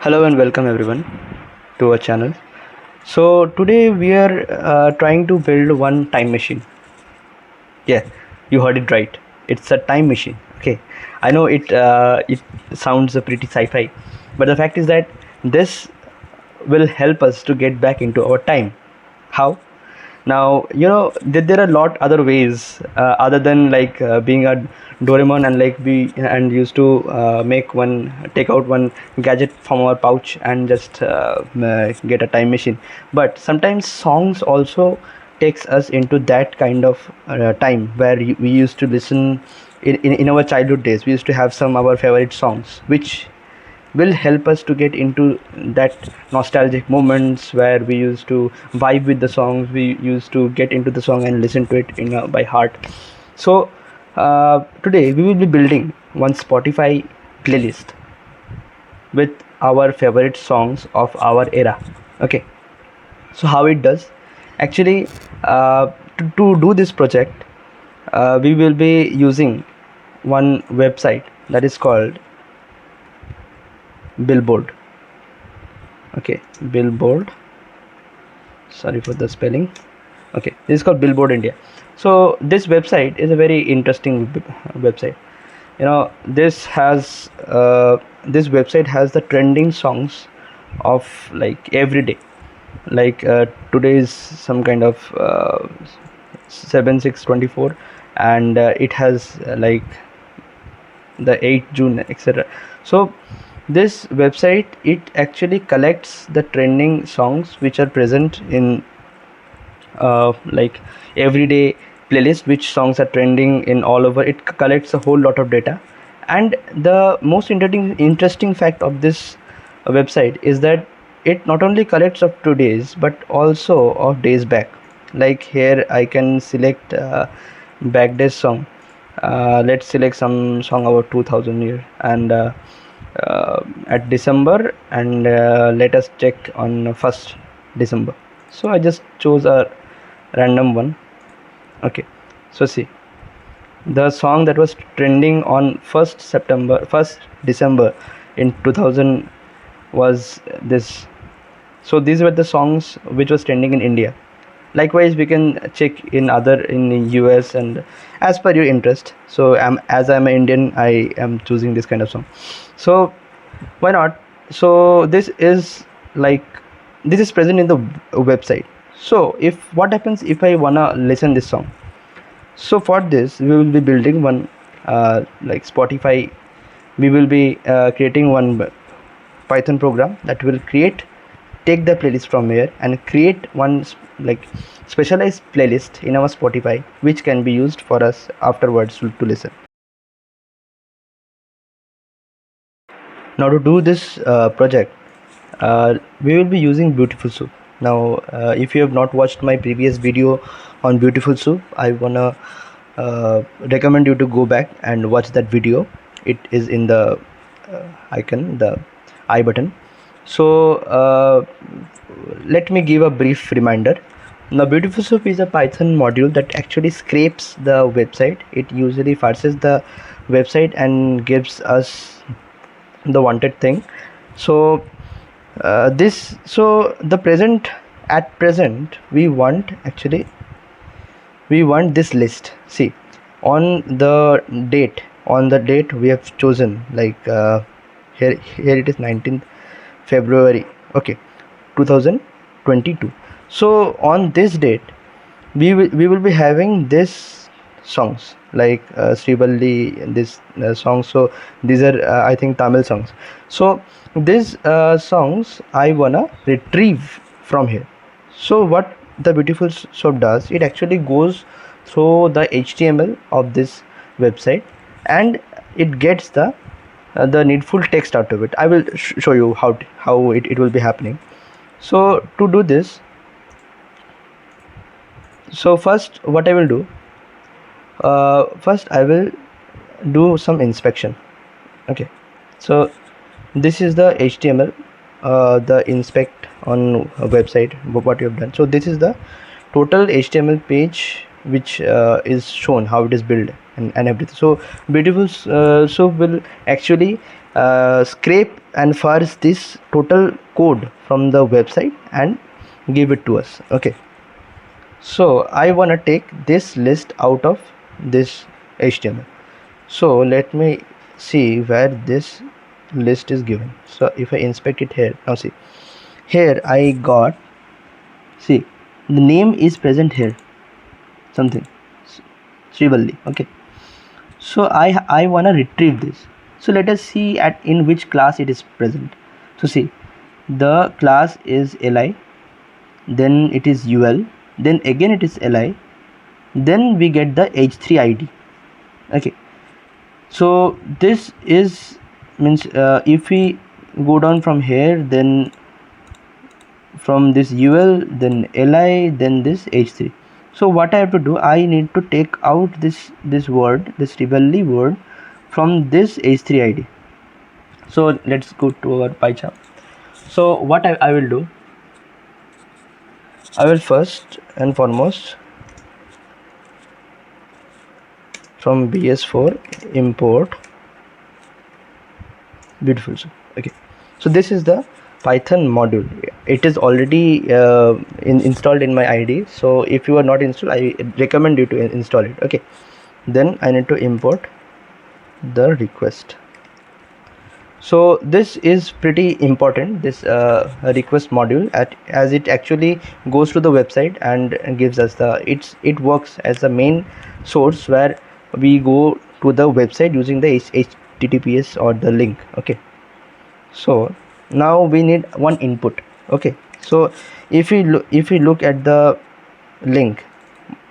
Hello and welcome everyone to our channel. So today we are trying to build one time machine. Yeah, you heard it right. It's a time machine. Okay, I know it sounds pretty sci-fi, but the fact is that this will help us to get back into our time. How? Now there are a lot other ways other than being a Doraemon and be and used to take out one gadget from our pouch and just get a time machine. But sometimes songs also takes us into that kind of time where we used to listen in our childhood days. We used to have some our favorite songs which will help us to get into that nostalgic moments where we used to vibe with the songs. We used to get into the song and listen to it by heart. So today we will be building one Spotify playlist with our favorite songs of our era. Okay, so how it does actually, to do this project, we will be using one website that is called Billboard. Okay, Billboard, sorry for the spelling. Okay, this is called Billboard India. So this website is a very interesting website. This website has the trending songs of every day. Today is some kind of 7/6/24, and it has the 8th June, etc. So this website, it actually collects the trending songs which are present in everyday playlist, which songs are trending in all over. It collects a whole lot of data, and the most interesting fact of this website is that it not only collects of today's but also of days back. Like here I can select back days song. Let's select some song about 2000 year, and at December, and let us check on 1st December. So I just chose a random one. Okay, so see, the song that was trending on 1st December in 2000 was this. So these were the songs which was trending in India. Likewise, we can check in US, and as per your interest. So as I'm an Indian, I am choosing this kind of song. So why not? So this is present in the website. So if what happens if I wanna listen this song? So for this we will be building one Spotify. We will be creating one Python program that will take the playlist from here and create one specialized playlist in our Spotify, which can be used for us afterwards to listen. Now to do this project, we will be using BeautifulSoup. Now if you have not watched my previous video on BeautifulSoup, I wanna recommend you to go back and watch that video. It is in the icon, the I button. So let me give a brief reminder. Now BeautifulSoup is a Python module that actually scrapes the website. It usually parses the website and gives us the wanted thing. So at present we want this list. See, on the date we have chosen, here it is 19th February, okay, 2022. So on this date we will be having this songs Srivalli, this song. So these are I think Tamil songs. So these songs I wanna retrieve from here. So what the BeautifulSoup does, it actually goes through the HTML of this website and it gets the needful text out of it. I will show you how it will be happening. So to do this, so first what I will do, first I will do some inspection. Okay, so this is the HTML, the inspect on a website, what you have done. So this is the total HTML page which is shown how it is built and everything. So BeautifulSoup will actually scrape and parse this total code from the website and give it to us. Okay, so I want to take this list out of this HTML. So let me see where this list is given. So if I inspect it here, now see, here I got, see, the name is present here, something Srivalli. Okay, so I want to retrieve this. So let us see at in which class it is present. So see, the class is li, then it is ul, then again it is li, then we get the h3 id. Okay, so this is means if we go down from here, then from this ul, then li, then this h3. So what I have to do, I need to take out this word, this Rivalli word, from this h3 id. So let's go to our pie chart. So what I will do, I will first and foremost from bs4 import BeautifulSoup. Okay, so this is the Python module. It is already installed in my id. So if you are not installed, I recommend you to install it. Okay, then I need to import the request. So this is pretty important, this request module, as it actually goes to the website and gives us the it works as the main source where we go to the website using the https or the link. Okay, so now we need one input. Okay, so if we look at the link,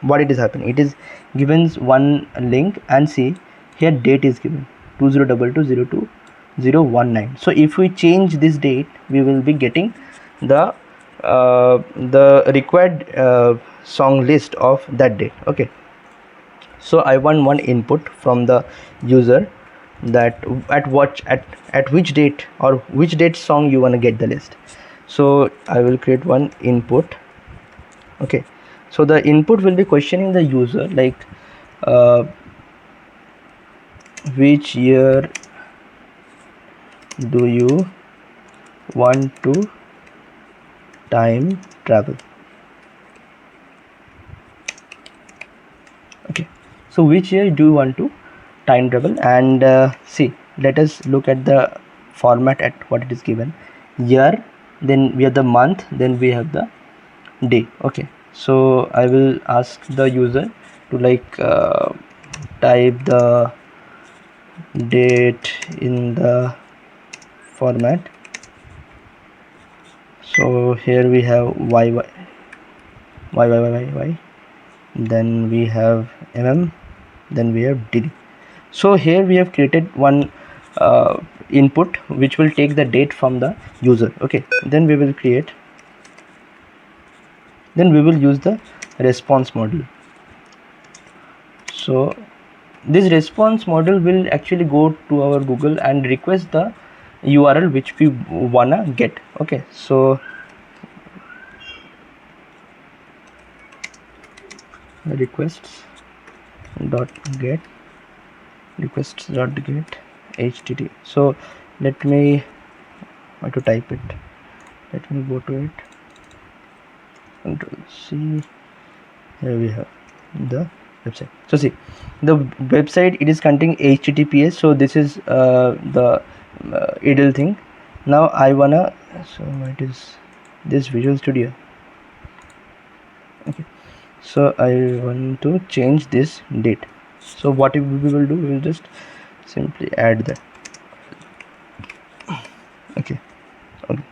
what it is happening, it is given one link, and see here date is given 2022022019. so if we change this date, we will be getting the required song list of that date. Okay, so I want one input from the user, that at which date or which date song you want to get the list. So I will create one input. Okay, so the input will be questioning the user, like which year do you want to time travel. Okay, so which year do you want to time travel, and see, let us look at the format at what it is given: year, then we have the month, then we have the day. Okay, so I will ask the user to type the date in the format. So here we have y, then we have then we have dd. So here we have created one input which will take the date from the user. Okay, then we will use the response module. So this response module will actually go to our Google and request the URL which we wanna get. Okay, so requests.get http. so let me try to type it. Let me go to it, Control C. Here we have the website. So see, the website, it is containing https. So this is the idle thing. Now I wanna, so it is this Visual Studio. Okay, so I want to change this date. So what we will do, we will just simply add that. Okay,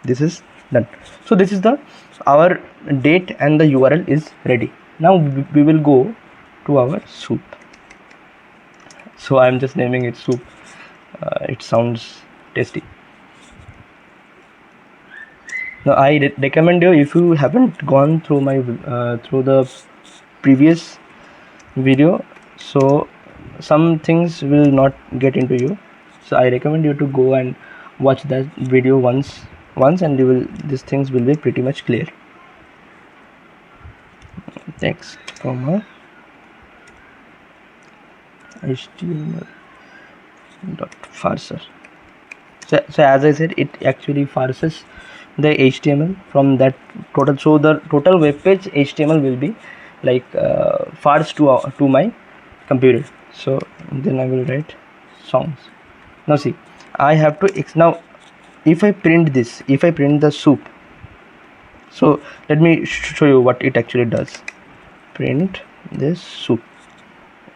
this is done. So this is the our date, and the URL is ready. Now we will go to our soup. So I'm just naming it soup. It sounds tasty. Now I recommend you, if you haven't gone through my through the previous video, so some things will not get into you. So I recommend you to go and watch that video once, and you will, these things will be pretty much clear. Text, comma, HTML dot parser. So as I said, it actually parses the HTML from that total. So the total web page HTML will be like parsed to my computer. So then I will write songs. Now see, I have to now if I print this, if I print the soup, so let me show you what it actually does. Print this soup.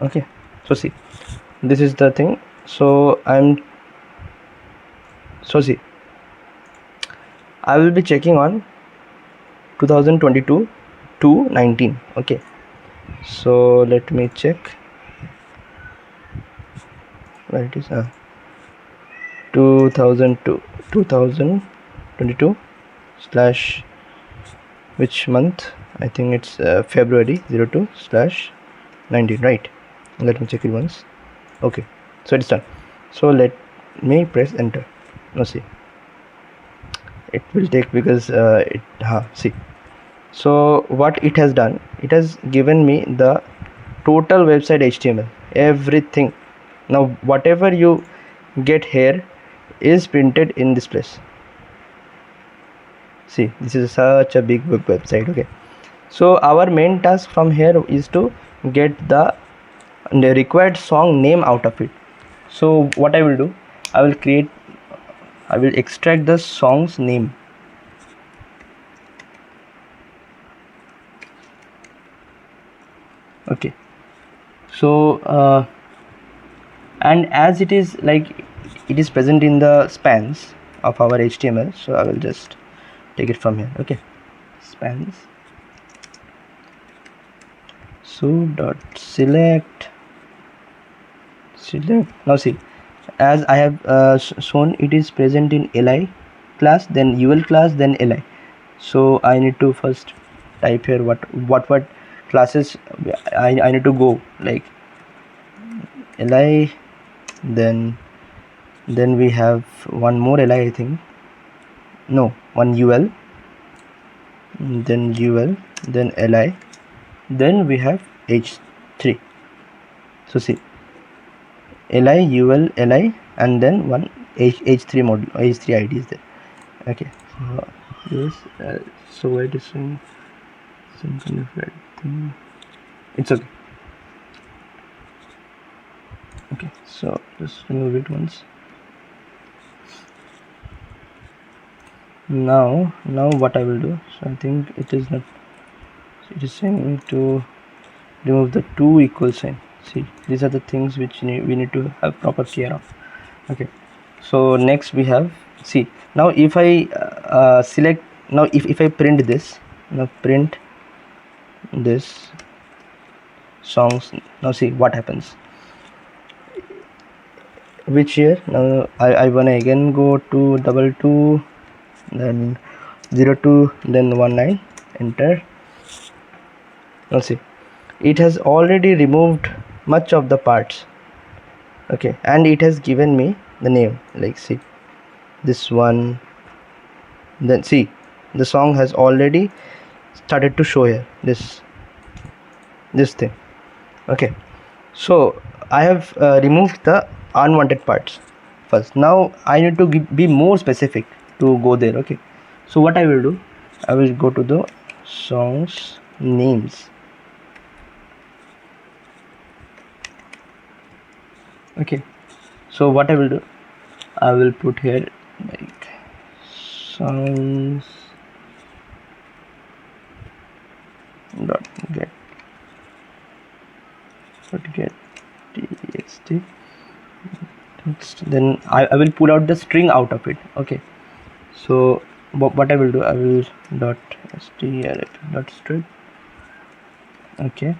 Okay, so see, this is the thing. So see, I will be checking on 2022 to 19. Okay, so let me check where it is. 2002 2022 slash which month? I think it's February 02 slash 19, right? Let me check it once. Okay, so it's done. So let me press enter. Now see, it will take because see, so what it has done, it has given me the total website HTML, everything. Now whatever you get here is printed in this place. See, this is such a big website. Okay, so our main task from here is to get the required song name out of it. So what I will do, I will extract the song's name. Okay, so and as it is like it is present in the spans of our HTML, so I will just take it from here. Okay, spans. So dot select. Now see, as I have shown, it is present in li class, then ul class, then li. So I need to first type here what classes I need to go, like li, then we have one more li, I think. No, one ul, then li, then we have h3. So see, li, ul, li, and then one h3 module, h3 id is there. Okay, so this so it is some kind of red thing. It's okay. Okay, so just remove it once. Now what I will do, so I think it is not, it is saying me to remove the 2 equal sign. See, these are the things which we need to have proper care of. Okay, so next we have, see, now if I select, now if I print this, now print this songs, now see what happens. Which year? Now I wanna again go to 22, then 02, then 19, enter. Now see, it has already removed much of the parts. Okay, and it has given me the name, like see, this one, then see, the song has already started to show here, this thing. Okay, so I have removed the unwanted parts first. Now I need to be more specific to go there. Okay, so what I will do, I will go to the songs names. Okay, so what I will do, I will put here like songs dot get txt. Then I will pull out the string out of it. Okay, so what I will do, I will dot strf dot strip. Okay,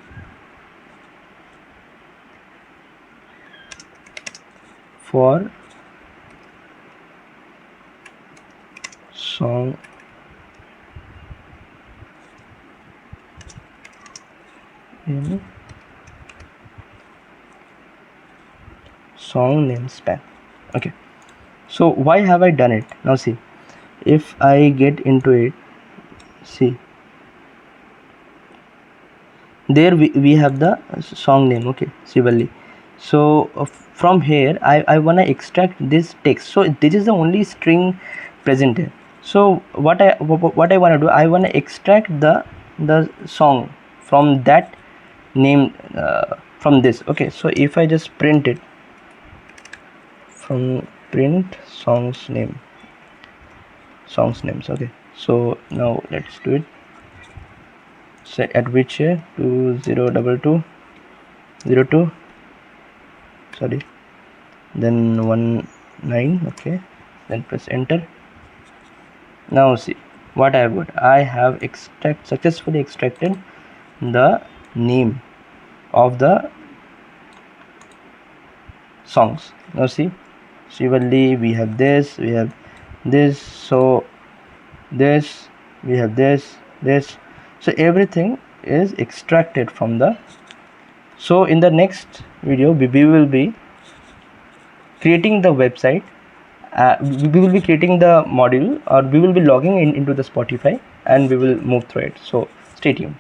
for song in song name span. Okay, so why have I done it? Now see, if I get into it, see, there we have the song name. Okay, Sivalli. So from here I want to extract this text. So this is the only string present here. So what I want to do, I want to extract the song from that name, from this. Okay, so if I just print it from print songs names. Okay, so now let's do it. Say at which here 202202, sorry, then 19. Okay, then press enter. Now see what I have got. I have successfully extracted the name of the songs. Now see, Shivalli, we have this, we have this, so this, we have this, so everything is extracted from the. So in the next video we will be creating the website. We will be creating the module, or we will be logging into the Spotify, and we will move through it. So stay tuned.